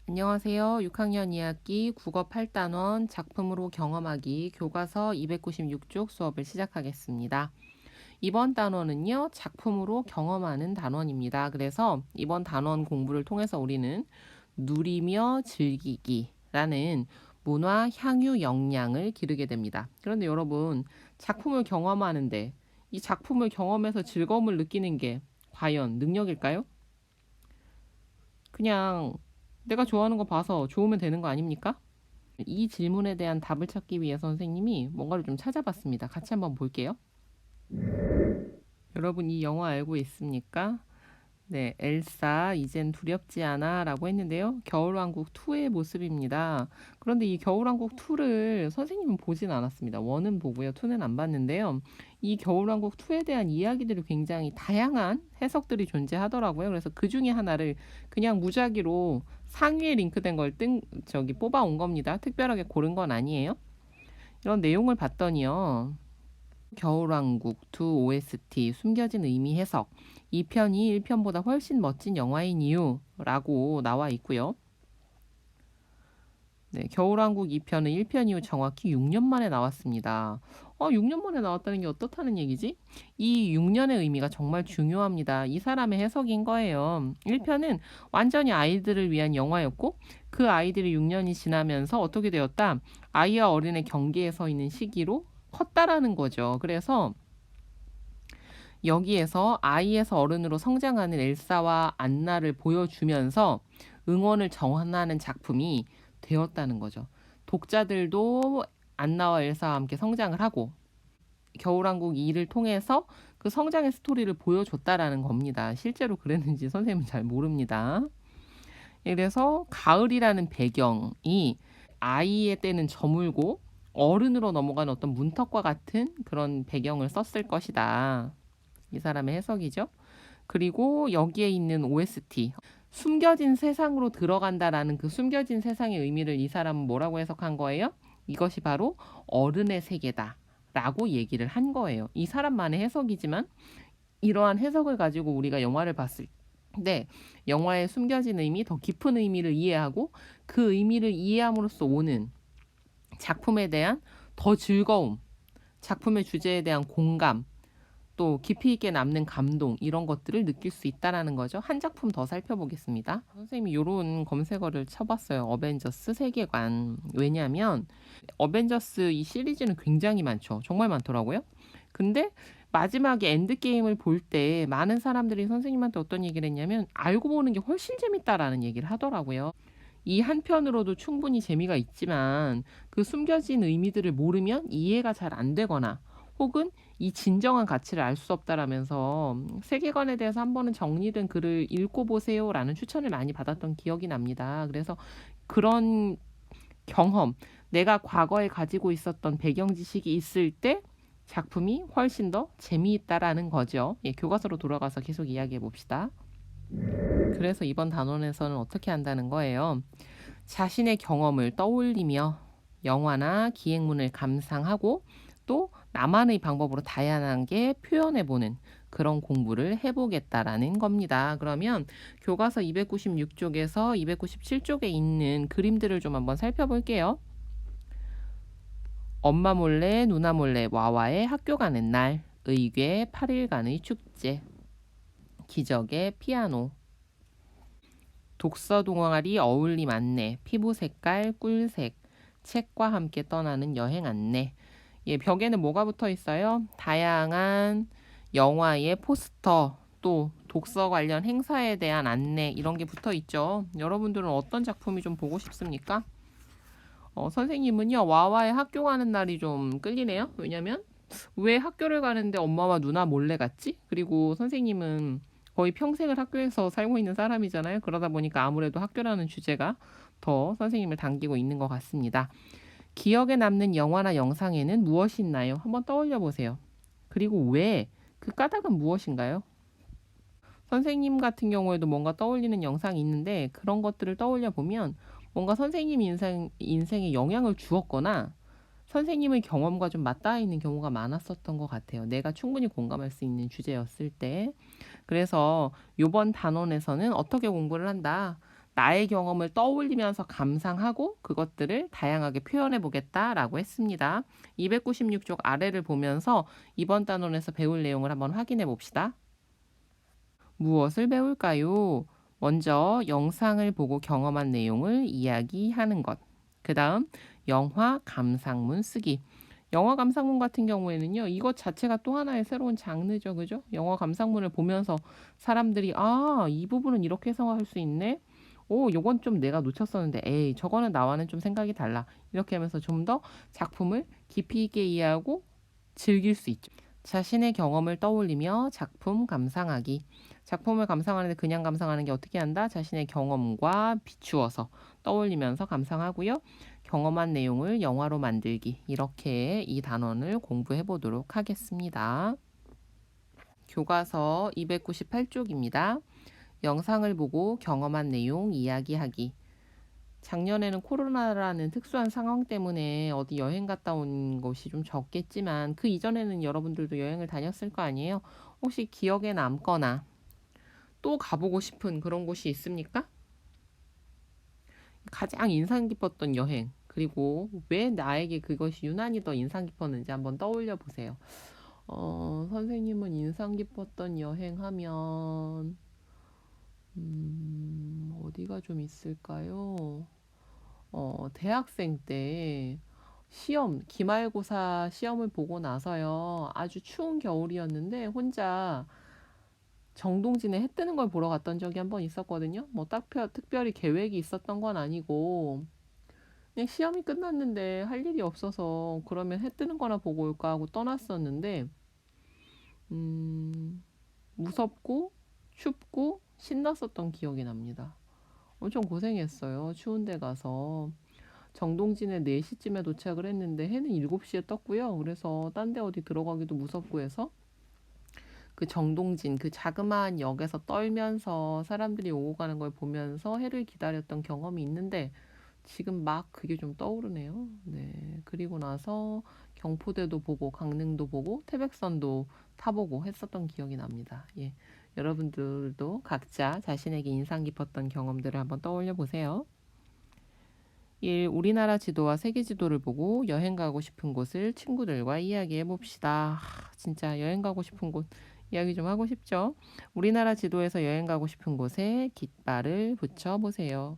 안녕하세요. 6학년 2학기 국어 8단원 작품으로 경험하기 교과서 296쪽 수업을 시작하겠습니다. 이번 단원은요, 작품으로 경험하는 단원입니다. 그래서 이번 단원 공부를 통해서 우리는 누리며 즐기기라는 문화 향유 역량을 기르게 됩니다. 그런데 여러분, 작품을 경험하는데 이 작품을 경험해서 즐거움을 느끼는 게 과연 능력일까요? 그냥 내가 좋아하는 거 봐서 좋으면 되는 거 아닙니까? 이 질문에 대한 답을 찾기 위해 선생님이 뭔가를 좀 찾아봤습니다. 같이 한번 볼게요. 여러분 이 영화 알고 있습니까? 네, 엘사 이젠 두렵지 않아 라고 했는데요. 겨울왕국 2의 모습입니다. 그런데 이 겨울왕국 2를 선생님은 보진 않았습니다. 1은 보고요. 2는 안 봤는데요. 이 겨울왕국 2에 대한 이야기들이 굉장히 다양한 해석들이 존재하더라고요. 그래서 그 중에 하나를 그냥 무작위로 상위에 링크된 걸 뽑아온 겁니다. 특별하게 고른 건 아니에요. 이런 내용을 봤더니요. 겨울왕국 2 OST 숨겨진 의미 해석 2편이 1편보다 훨씬 멋진 영화인 이유라고 나와 있고요. 네, 겨울왕국 2편은 1편 이후 정확히 6년 만에 나왔습니다. 6년 만에 나왔다는 게 어떻다는 얘기지? 이 6년의 의미가 정말 중요합니다. 이 사람의 해석인 거예요. 1편은 완전히 아이들을 위한 영화였고 그 아이들이 6년이 지나면서 어떻게 되었다? 아이와 어른의 경계에 서 있는 시기로 컸다라는 거죠. 그래서 여기에서 아이에서 어른으로 성장하는 엘사와 안나를 보여주면서 응원을 전하는 작품이 되었다는 거죠. 독자들도 안나와 엘사와 함께 성장을 하고 겨울왕국 2를 통해서 그 성장의 스토리를 보여줬다라는 겁니다. 실제로 그랬는지 선생님은 잘 모릅니다. 그래서 가을이라는 배경이 아이의 때는 저물고 어른으로 넘어가는 어떤 문턱과 같은 그런 배경을 썼을 것이다. 이 사람의 해석이죠. 그리고 여기에 있는 OST 숨겨진 세상으로 들어간다라는 그 숨겨진 세상의 의미를 이 사람은 뭐라고 해석한 거예요? 이것이 바로 어른의 세계다 라고 얘기를 한 거예요. 이 사람만의 해석이지만 이러한 해석을 가지고 우리가 영화를 봤을 때 영화의 숨겨진 의미, 더 깊은 의미를 이해하고 그 의미를 이해함으로써 오는 작품에 대한 더 즐거움, 작품의 주제에 대한 공감, 또 깊이 있게 남는 감동 이런 것들을 느낄 수 있다라는 거죠. 한 작품 더 살펴보겠습니다. 선생님이 이런 검색어를 쳐봤어요. 어벤져스 세계관. 왜냐하면 어벤져스 이 시리즈는 굉장히 많죠. 정말 많더라고요. 근데 마지막에 엔드게임을 볼 때 많은 사람들이 선생님한테 어떤 얘기를 했냐면 알고 보는 게 훨씬 재밌다라는 얘기를 하더라고요. 이 한편으로도 충분히 재미가 있지만 그 숨겨진 의미들을 모르면 이해가 잘 안 되거나 혹은 이 진정한 가치를 알 수 없다라면서 세계관에 대해서 한 번은 정리된 글을 읽고 보세요라는 추천을 많이 받았던 기억이 납니다. 그래서 그런 경험, 내가 과거에 가지고 있었던 배경 지식이 있을 때 작품이 훨씬 더 재미있다라는 거죠. 예, 교과서로 돌아가서 계속 이야기해 봅시다. 그래서 이번 단원에서는 어떻게 한다는 거예요? 자신의 경험을 떠올리며 영화나 기행문을 감상하고 또 나만의 방법으로 다양하게 표현해보는 그런 공부를 해보겠다라는 겁니다. 그러면 교과서 296쪽에서 297쪽에 있는 그림들을 좀 한번 살펴볼게요. 엄마 몰래 누나 몰래 와와의 학교 가는 날, 의궤 8일간의 축제, 기적의 피아노, 독서 동아리 어울림 안내, 피부 색깔 꿀색, 책과 함께 떠나는 여행 안내. 예, 벽에는 뭐가 붙어 있어요? 다양한 영화의 포스터, 또 독서 관련 행사에 대한 안내 이런 게 붙어 있죠. 여러분들은 어떤 작품이 좀 보고 싶습니까? 선생님은요, 와와의 학교 가는 날이 좀 끌리네요. 왜냐면 왜 학교를 가는데 엄마와 누나 몰래 갔지? 그리고 선생님은 거의 평생을 학교에서 살고 있는 사람이잖아요. 그러다 보니까 아무래도 학교라는 주제가 더 선생님을 당기고 있는 것 같습니다. 기억에 남는 영화나 영상에는 무엇이 있나요? 한번 떠올려 보세요. 그리고 왜? 그 까닭은 무엇인가요? 선생님 같은 경우에도 뭔가 떠올리는 영상이 있는데 그런 것들을 떠올려 보면 뭔가 선생님 인생에 영향을 주었거나 선생님의 경험과 좀 맞닿아 있는 경우가 많았었던 것 같아요. 내가 충분히 공감할 수 있는 주제였을 때. 그래서 이번 단원에서는 어떻게 공부를 한다? 나의 경험을 떠올리면서 감상하고 그것들을 다양하게 표현해 보겠다라고 했습니다. 296쪽 아래를 보면서 이번 단원에서 배울 내용을 한번 확인해 봅시다. 무엇을 배울까요? 먼저 영상을 보고 경험한 내용을 이야기하는 것. 그 다음 영화 감상문 쓰기. 영화 감상문 같은 경우에는요, 이것 자체가 또 하나의 새로운 장르죠. 그죠? 영화 감상문을 보면서 사람들이, 아, 이 부분은 이렇게 해석할 수 있네? 오, 요건 좀 내가 놓쳤었는데, 에이, 저거는 나와는 좀 생각이 달라. 이렇게 하면서 좀 더 작품을 깊이 있게 이해하고 즐길 수 있죠. 자신의 경험을 떠올리며 작품 감상하기. 작품을 감상하는데 그냥 감상하는 게 어떻게 한다? 자신의 경험과 비추어서 떠올리면서 감상하고요. 경험한 내용을 영화로 만들기. 이렇게 이 단원을 공부해 보도록 하겠습니다. 교과서 298쪽입니다. 영상을 보고 경험한 내용 이야기하기. 작년에는 코로나라는 특수한 상황 때문에 어디 여행 갔다 온 것이 좀 적겠지만 그 이전에는 여러분들도 여행을 다녔을 거 아니에요? 혹시 기억에 남거나 또 가보고 싶은 그런 곳이 있습니까? 가장 인상 깊었던 여행, 그리고 왜 나에게 그것이 유난히 더 인상 깊었는지 한번 떠올려 보세요. 선생님은 인상 깊었던 여행 하면, 어디가 좀 있을까요? 대학생 때 기말고사 시험을 보고 나서요. 아주 추운 겨울이었는데 혼자 정동진에 해 뜨는 걸 보러 갔던 적이 한 번 있었거든요. 뭐 특별히 계획이 있었던 건 아니고 그냥 시험이 끝났는데 할 일이 없어서 그러면 해 뜨는 거나 보고 올까 하고 떠났었는데 무섭고 춥고 신났었던 기억이 납니다. 엄청 고생했어요. 추운 데 가서. 정동진에 4시쯤에 도착을 했는데 해는 7시에 떴고요. 그래서 딴 데 어디 들어가기도 무섭고 해서 그 정동진 그 자그마한 역에서 떨면서 사람들이 오고 가는 걸 보면서 해를 기다렸던 경험이 있는데 지금 막 그게 좀 떠오르네요. 네. 그리고 나서 경포대도 보고 강릉도 보고 태백산도 타보고 했었던 기억이 납니다. 예. 여러분들도 각자 자신에게 인상 깊었던 경험들을 한번 떠올려 보세요. 1. 우리나라 지도와 세계 지도를 보고 여행 가고 싶은 곳을 친구들과 이야기해 봅시다. 진짜 여행 가고 싶은 곳 이야기 좀 하고 싶죠? 우리나라 지도에서 여행 가고 싶은 곳에 깃발을 붙여 보세요.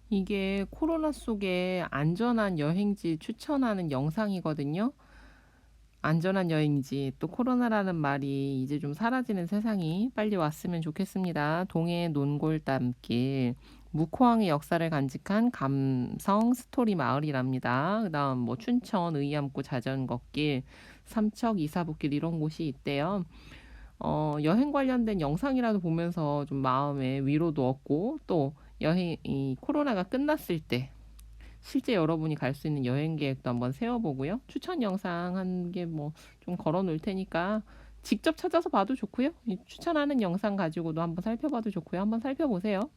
이게 코로나 속에 안전한 여행지 추천하는 영상이거든요. 안전한 여행지, 또 코로나라는 말이 이제 좀 사라지는 세상이 빨리 왔으면 좋겠습니다. 동해 논골담길, 묵호항의 역사를 간직한 감성 스토리 마을이랍니다. 그 다음 뭐 춘천 의암구 자전거길, 삼척 이사부길 이런 곳이 있대요. 여행 관련된 영상이라도 보면서 좀 마음에 위로도 얻고 또 이 코로나가 끝났을 때 실제 여러분이 갈 수 있는 여행 계획도 한번 세워보고요. 추천 영상 한 개 뭐 좀 걸어 놓을 테니까 직접 찾아서 봐도 좋고요. 이 추천하는 영상 가지고도 한번 살펴봐도 좋고요. 한번 살펴보세요.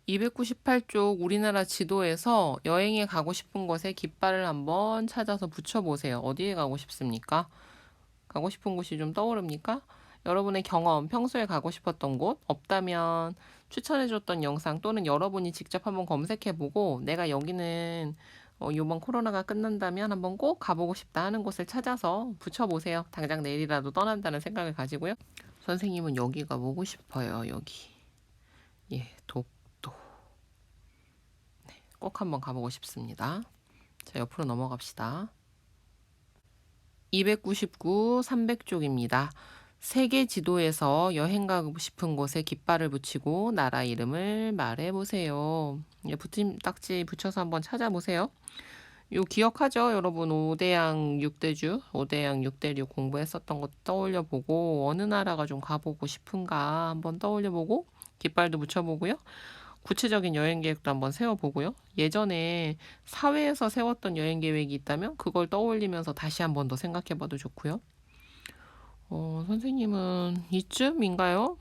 298쪽 우리나라 지도에서 여행에 가고 싶은 곳에 깃발을 한번 찾아서 붙여보세요. 어디에 가고 싶습니까? 가고 싶은 곳이 좀 떠오릅니까? 여러분의 경험, 평소에 가고 싶었던 곳 없다면 추천해줬던 영상 또는 여러분이 직접 한번 검색해보고 내가 여기는 이번 코로나가 끝난다면 한번 꼭 가보고 싶다 하는 곳을 찾아서 붙여보세요. 당장 내일이라도 떠난다는 생각을 가지고요. 선생님은 여기 가보고 싶어요. 여기. 예, 독도. 네, 꼭 한번 가보고 싶습니다. 자, 옆으로 넘어갑시다. 299, 300쪽입니다. 세계 지도에서 여행 가고 싶은 곳에 깃발을 붙이고 나라 이름을 말해보세요. 붙임 딱지 붙여서 한번 찾아보세요. 요 기억하죠? 여러분 5대양 6대주, 5대양 6대륙 공부했었던 거 떠올려보고 어느 나라가 좀 가보고 싶은가 한번 떠올려보고 깃발도 붙여보고요. 구체적인 여행 계획도 한번 세워보고요. 예전에 사회에서 세웠던 여행 계획이 있다면 그걸 떠올리면서 다시 한번 더 생각해봐도 좋고요. 선생님은 이쯤인가요?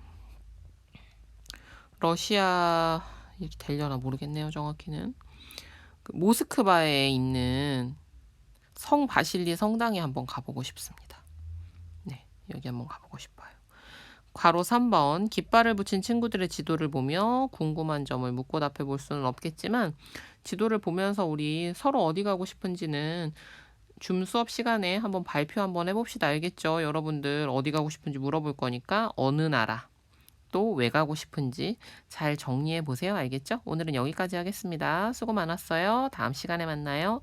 러시아 이렇게 되려나 모르겠네요. 정확히는. 그 모스크바에 있는 성 바실리 성당에 한번 가보고 싶습니다. 네, 여기 한번 가보고 싶어요. 괄호 3번 깃발을 붙인 친구들의 지도를 보며 궁금한 점을 묻고 답해 볼 수는 없겠지만 지도를 보면서 우리 서로 어디 가고 싶은지는 줌 수업 시간에 한번 발표 한번 해봅시다. 알겠죠? 여러분들 어디 가고 싶은지 물어볼 거니까 어느 나라 또 왜 가고 싶은지 잘 정리해 보세요. 알겠죠? 오늘은 여기까지 하겠습니다. 수고 많았어요. 다음 시간에 만나요.